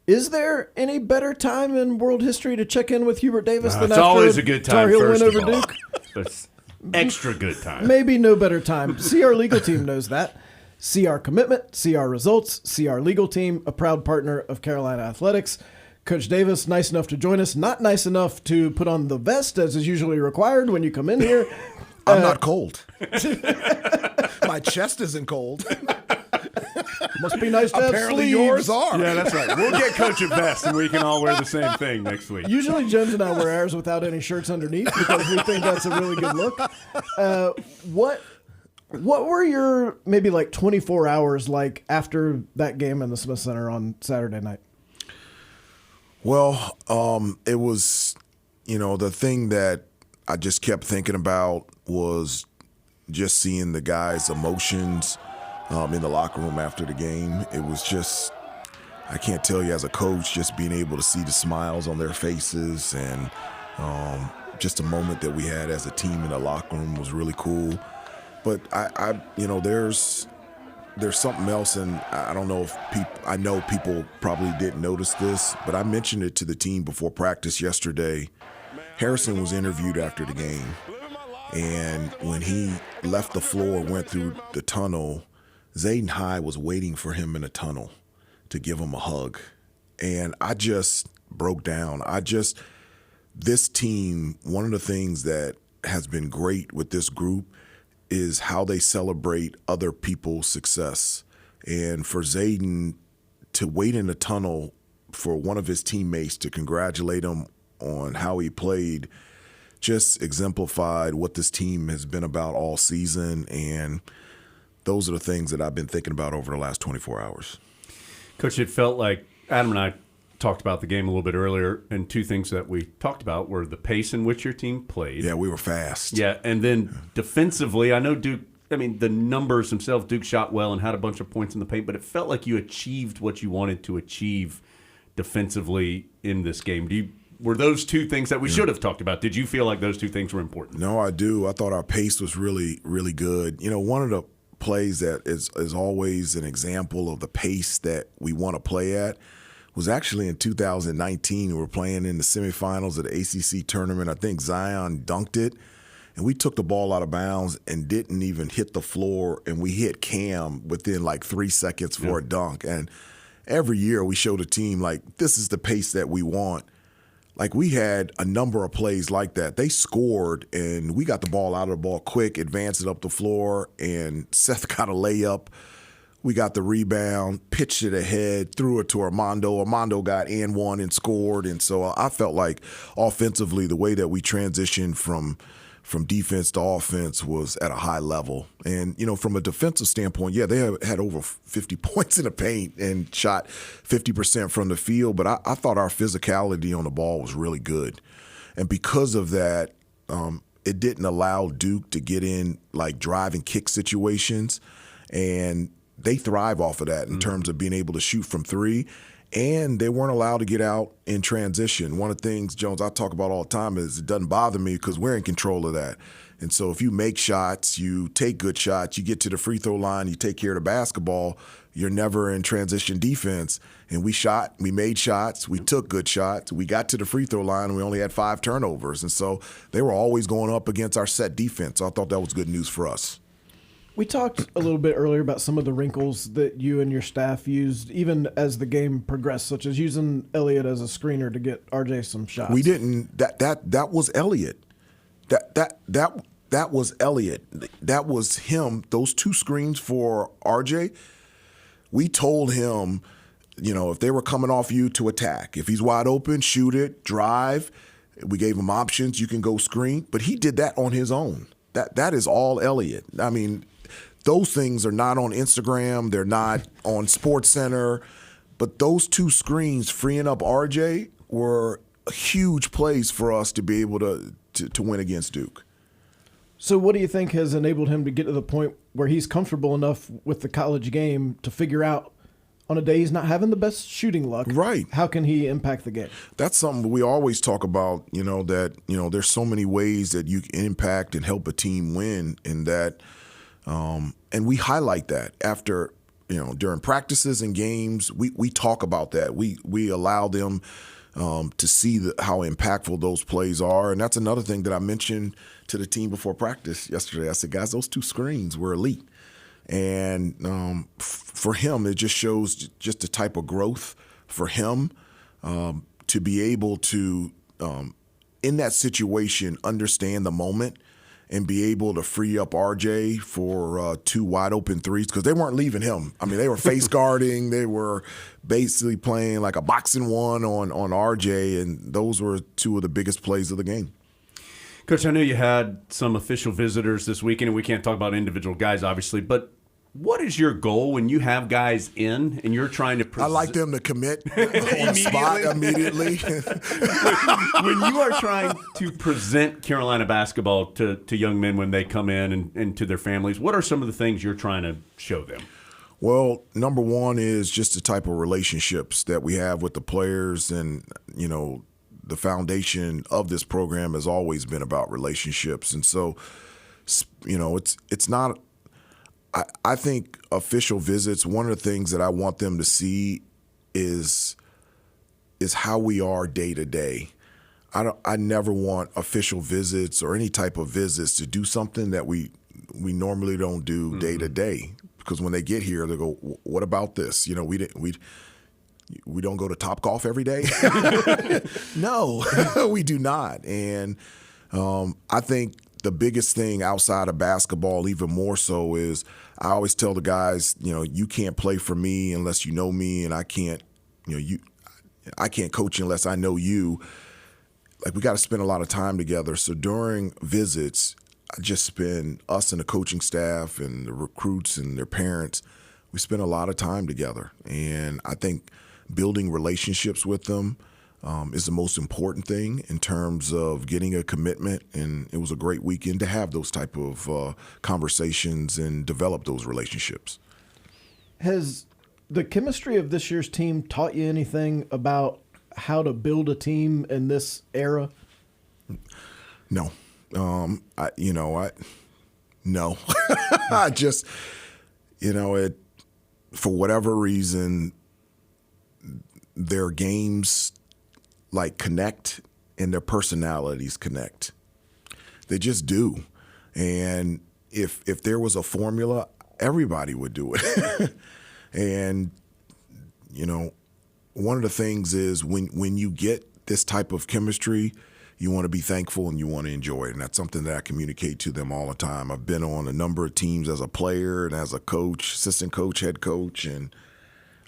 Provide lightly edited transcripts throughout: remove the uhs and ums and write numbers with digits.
Is there any better time in world history to check in with Hubert Davis than It's after always a good time. Tar Heel First win of over all. Duke? It's extra good time. Maybe no better time. See our legal team knows that. See our commitment. See our results. See our legal team, a proud partner of Carolina Athletics. Coach Davis, nice enough to join us. Not nice enough to put on the vest as is usually required when you come in here. I'm not cold. My chest isn't cold. Must be nice to have Apparently sleeves. yours are. Yeah, that's right. We'll get Coach a vest, and we can all wear the same thing next week. Usually Jones and I wear ours without any shirts underneath because we think that's a really good look. What were your maybe like 24 hours like after that game in the Smith Center on Saturday night? Well, it was, the thing that I just kept thinking about was just seeing the guys' emotions in the locker room after the game. It was just, I can't tell you as a coach, just being able to see the smiles on their faces and just a moment that we had as a team in the locker room was really cool. But there's something else, and I don't know if I know people probably didn't notice this, but I mentioned it to the team before practice yesterday. Harrison was interviewed after the game, and when he left the floor, went through the tunnel, Zayden High was waiting for him in the tunnel to give him a hug. And I just broke down. This team, one of the things that has been great with this group is how they celebrate other people's success. And for Zayden to wait in the tunnel for one of his teammates to congratulate him on how he played just exemplified what this team has been about all season. And those are the things that I've been thinking about over the last 24 hours. Coach, it felt like Adam and I talked about the game a little bit earlier, and two things that we talked about were the pace in which your team played. Yeah, we were fast. Yeah, and then defensively, I know Duke, the numbers themselves, Duke shot well and had a bunch of points in the paint, but it felt like you achieved what you wanted to achieve defensively in this game. Were those two things that we should have talked about? Did you feel like those two things were important? No, I do. I thought our pace was really, really good. One of the plays that is always an example of the pace that we want to play at was actually in 2019. We were playing in the semifinals of the ACC tournament. I think Zion dunked it, and we took the ball out of bounds and didn't even hit the floor, and we hit Cam within like 3 seconds for a dunk. And every year we show the team, like, this is the pace that we want. Like, we had a number of plays like that. They scored, and we got the ball out of the ball quick, advanced it up the floor, and Seth got a layup. We got the rebound, pitched it ahead, threw it to Armando. Armando got and one and scored. And so I felt like offensively, the way that we transitioned from defense to offense was at a high level. And, from a defensive standpoint, yeah, they had over 50 points in the paint and shot 50% from the field. But I thought our physicality on the ball was really good. And because of that, it didn't allow Duke to get in, like, drive and kick situations. And they thrive off of that in terms of being able to shoot from three. And they weren't allowed to get out in transition. One of the things, Jones, I talk about all the time is it doesn't bother me because we're in control of that. And so if you make shots, you take good shots, you get to the free throw line, you take care of the basketball, you're never in transition defense. And we made shots, we took good shots, we got to the free throw line, and we only had 5 turnovers. And so they were always going up against our set defense. So I thought that was good news for us. We talked a little bit earlier about some of the wrinkles that you and your staff used even as the game progressed, such as using Elliott as a screener to get RJ some shots. We didn't. That was Elliott. That was Elliott. That was him. Those 2 screens for RJ. We told him, if they were coming off you to attack, if he's wide open, shoot it, drive. We gave him options. You can go screen, but he did that on his own. That is all Elliott. Those things are not on Instagram. They're not on SportsCenter. But those 2 screens freeing up RJ were huge plays for us to be able to win against Duke. So what do you think has enabled him to get to the point where he's comfortable enough with the college game to figure out on a day he's not having the best shooting luck, right, how can he impact the game? That's something we always talk about, there's so many ways that you can impact and help a team win, and that and we highlight that after during practices and games, we talk about that. We allow them to see how impactful those plays are. And that's another thing that I mentioned to the team before practice yesterday. I said, guys, those 2 screens were elite. And for him, it just shows just the type of growth for him to be able to, in that situation, understand the moment and be able to free up RJ for 2 wide open threes, because they weren't leaving him. I mean, they were face guarding. They were basically playing like a boxing one on RJ, and those were 2 of the biggest plays of the game. Coach, I know you had some official visitors this weekend, and we can't talk about individual guys, obviously, but what is your goal when you have guys in and you're trying to I like them to commit on spot immediately. When you are trying to present Carolina basketball to young men when they come in and to their families, what are some of the things you're trying to show them? Well, number one is just the type of relationships that we have with the players, and, the foundation of this program has always been about relationships. And so, it's not – I think official visits, one of the things that I want them to see is how we are day to day. I never want official visits or any type of visits to do something that we normally don't do day to day. Because when they get here, they go, "What about this? We don't go to Topgolf every day." No, we do not. And I think the biggest thing outside of basketball, even more so, is I always tell the guys, you can't play for me unless you know me, and I can't coach you unless I know you. Like, we got to spend a lot of time together. So during visits, I just spend, us and the coaching staff and the recruits and their parents, we spend a lot of time together. And I think building relationships with them is the most important thing in terms of getting a commitment. And it was a great weekend to have those type of conversations and develop those relationships. Has the chemistry of this year's team taught you anything about how to build a team in this era? No. No. I just, for whatever reason, their games connect and their personalities connect. They just do. And if there was a formula, everybody would do it. And, one of the things is when you get this type of chemistry, you want to be thankful and you want to enjoy it. And that's something that I communicate to them all the time. I've been on a number of teams as a player and as a coach, assistant coach, head coach, and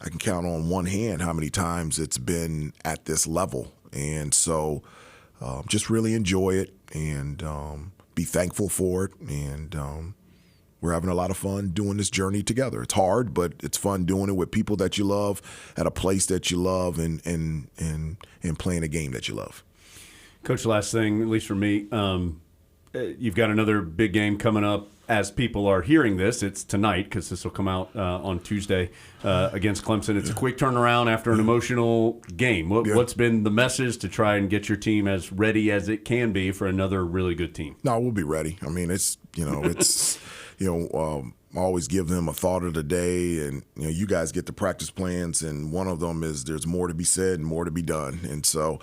I can count on one hand how many times it's been at this level. And so just really enjoy it and be thankful for it. And we're having a lot of fun doing this journey together. It's hard, but it's fun doing it with people that you love, at a place that you love, and playing a game that you love. Coach, last thing, at least for me, you've got another big game coming up. As people are hearing this, it's tonight because this will come out on Tuesday against Clemson. It's a quick turnaround after an emotional game. What's been the message to try and get your team as ready as it can be for another really good team? No, we'll be ready. I mean, I always give them a thought of the day, and you guys get the practice plans, and one of them is there's more to be said and more to be done, and so.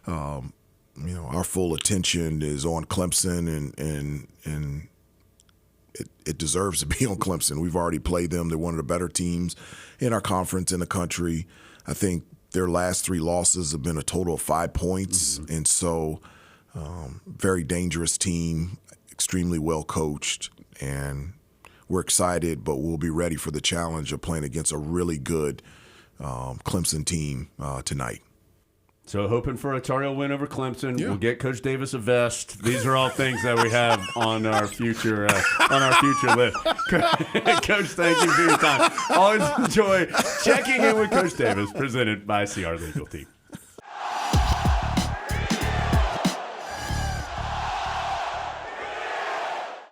Our full attention is on Clemson, and it deserves to be on Clemson. We've already played them. They're one of the better teams in our conference, in the country. I think their last 3 losses have been a total of 5 points, and so very dangerous team, extremely well coached, and we're excited, but we'll be ready for the challenge of playing against a really good Clemson team tonight. So hoping for a Tar Heel win over Clemson. Yeah. We'll get Coach Davis a vest. These are all things that we have on our future list. Coach, thank you for your time. Always enjoy checking in with Coach Davis, presented by CR Legal Team.